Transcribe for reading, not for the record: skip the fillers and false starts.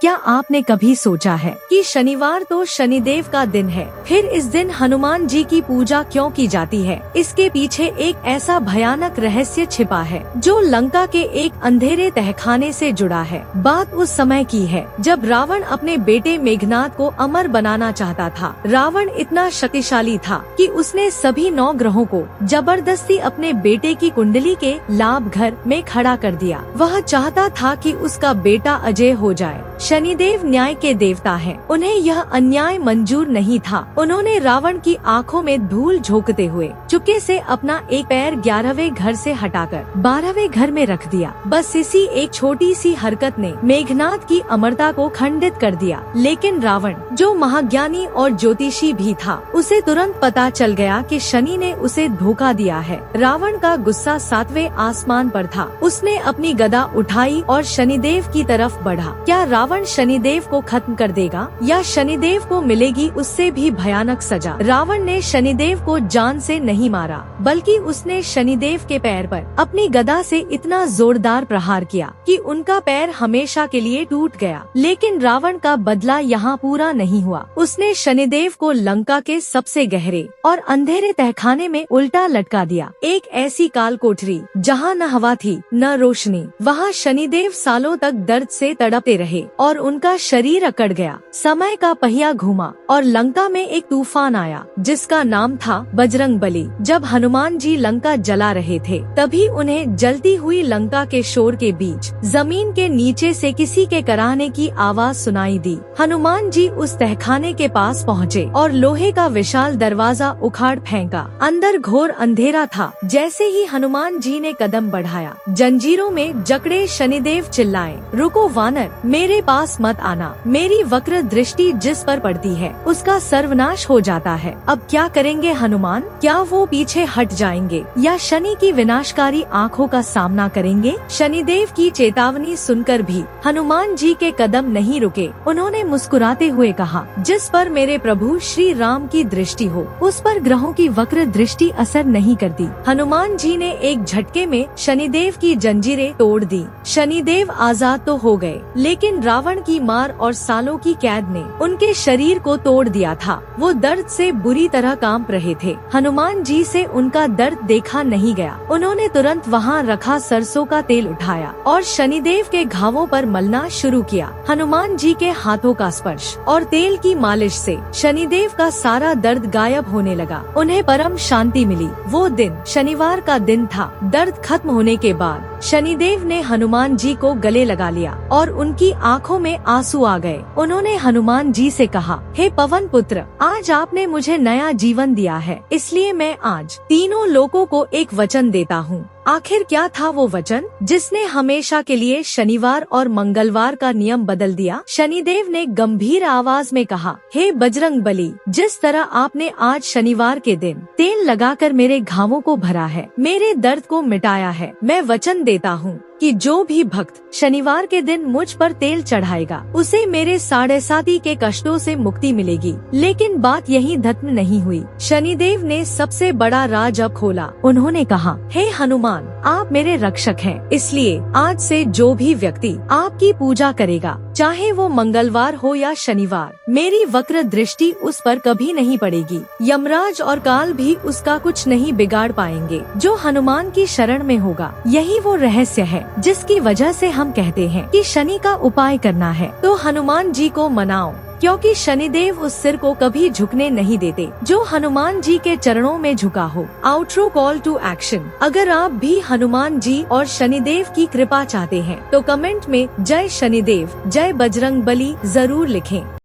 क्या आपने कभी सोचा है कि शनिवार तो शनिदेव का दिन है, फिर इस दिन हनुमान जी की पूजा क्यों की जाती है? इसके पीछे एक ऐसा भयानक रहस्य छिपा है जो लंका के एक अंधेरे तहखाने से जुड़ा है। बात उस समय की है जब रावण अपने बेटे मेघनाद को अमर बनाना चाहता था। रावण इतना शक्तिशाली था कि उसने सभी 9 ग्रहों को जबरदस्ती अपने बेटे की कुंडली के लाभ घर में खड़ा कर दिया। वह चाहता था कि उसका बेटा अजय हो जाए। शनिदेव न्याय के देवता हैं। उन्हें यह अन्याय मंजूर नहीं था। उन्होंने रावण की आंखों में धूल झोंकते हुए चुपके से अपना एक पैर 11वें घर से हटाकर 12वें घर में रख दिया। बस इसी एक छोटी सी हरकत ने मेघनाद की अमरता को खंडित कर दिया। लेकिन रावण, जो महाज्ञानी और ज्योतिषी भी था, उसे तुरंत पता चल गया कि शनि ने उसे धोखा दिया है। रावण का गुस्सा 7वें आसमान पर था। उसने अपनी गदा उठाई और शनिदेव की तरफ बढ़ा। क्या रावण शनिदेव को खत्म कर देगा या शनिदेव को मिलेगी उससे भी भयानक सजा? रावण ने शनिदेव को जान से नहीं मारा, बल्कि उसने शनिदेव के पैर पर अपनी गदा से इतना जोरदार प्रहार किया कि उनका पैर हमेशा के लिए टूट गया। लेकिन रावण का बदला यहाँ पूरा नहीं हुआ। उसने शनिदेव को लंका के सबसे गहरे और अंधेरे तहखाने में उल्टा लटका दिया। एक ऐसी काल कोठरी जहाँ न हवा थी न रोशनी। वहाँ शनिदेव सालों तक दर्द से तड़पते रहे और उनका शरीर अकड़ गया। समय का पहिया घूमा और लंका में एक तूफान आया जिसका नाम था बजरंगबली। जब हनुमान जी लंका जला रहे थे, तभी उन्हें जलती हुई लंका के शोर के बीच जमीन के नीचे से किसी के कराहने की आवाज सुनाई दी। हनुमान जी उस तहखाने के पास पहुँचे और लोहे का विशाल दरवाजा उखाड़ फेंका। अंदर घोर अंधेरा था। जैसे ही हनुमान जी ने कदम बढ़ाया, जंजीरों में जकड़े शनिदेव चिल्लाए, रुको वानर, मेरे पास मत आना। मेरी वक्र दृष्टि जिस पर पड़ती है उसका सर्वनाश हो जाता है। अब क्या करेंगे हनुमान? क्या वो पीछे हट जाएंगे या शनि की विनाशकारी आंखों का सामना करेंगे? शनिदेव की चेतावनी सुनकर भी हनुमान जी के कदम नहीं रुके। उन्होंने मुस्कुराते हुए कहा, जिस पर मेरे प्रभु श्री राम की दृष्टि हो, उस पर ग्रहों की वक्र दृष्टि असर नहीं करती। हनुमान जी ने एक झटके में शनिदेव की जंजीरें तोड़ दी। शनिदेव आजाद तो हो गए, लेकिन रावण की मार और सालों की कैद ने उनके शरीर को तोड़ दिया था। वो दर्द से बुरी तरह कांप रहे थे। हनुमान जी से उनका दर्द देखा नहीं गया। उन्होंने तुरंत वहाँ रखा सरसों का तेल उठाया और शनिदेव के घावों पर मलना शुरू किया। हनुमान जी के हाथों का स्पर्श और तेल की मालिश से शनिदेव का सारा दर्द गायब होने लगा। उन्हें परम शांति मिली। वो दिन शनिवार का दिन था। दर्द खत्म होने के बाद शनिदेव ने हनुमान जी को गले लगा लिया और उनकी आंखों में आंसू आ गए। उन्होंने हनुमान जी से कहा, हे पवन पुत्र, आज आपने मुझे नया जीवन दिया है, इसलिए मैं आज तीनों लोगों को एक वचन देता हूँ। आखिर क्या था वो वचन जिसने हमेशा के लिए शनिवार और मंगलवार का नियम बदल दिया? शनिदेव ने गंभीर आवाज में कहा, हे बजरंगबली, जिस तरह आपने आज शनिवार के दिन तेल लगाकर मेरे घावों को भरा है, मेरे दर्द को मिटाया है, मैं वचन देता हूँ कि जो भी भक्त शनिवार के दिन मुझ पर तेल चढ़ाएगा, उसे मेरे 7.5 के कष्टों से मुक्ति मिलेगी। लेकिन बात यहीं खत्म नहीं हुई। शनिदेव ने सबसे बड़ा राज अब खोला। उन्होंने कहा, हे हनुमान, आप मेरे रक्षक हैं, इसलिए आज से जो भी व्यक्ति आपकी पूजा करेगा, चाहे वो मंगलवार हो या शनिवार, मेरी वक्र दृष्टि उस पर कभी नहीं पड़ेगी। यमराज और काल भी उसका कुछ नहीं बिगाड़ पाएंगे। जो हनुमान की शरण में होगा, यही वो रहस्य है जिसकी वजह से हम कहते हैं कि शनि का उपाय करना है तो हनुमान जी को मनाओ, क्योंकि शनिदेव उस सिर को कभी झुकने नहीं देते जो हनुमान जी के चरणों में झुका हो। Outro call to action. अगर आप भी हनुमान जी और शनिदेव की कृपा चाहते हैं तो कमेंट में जय शनिदेव, जय बजरंगबली जरूर लिखें।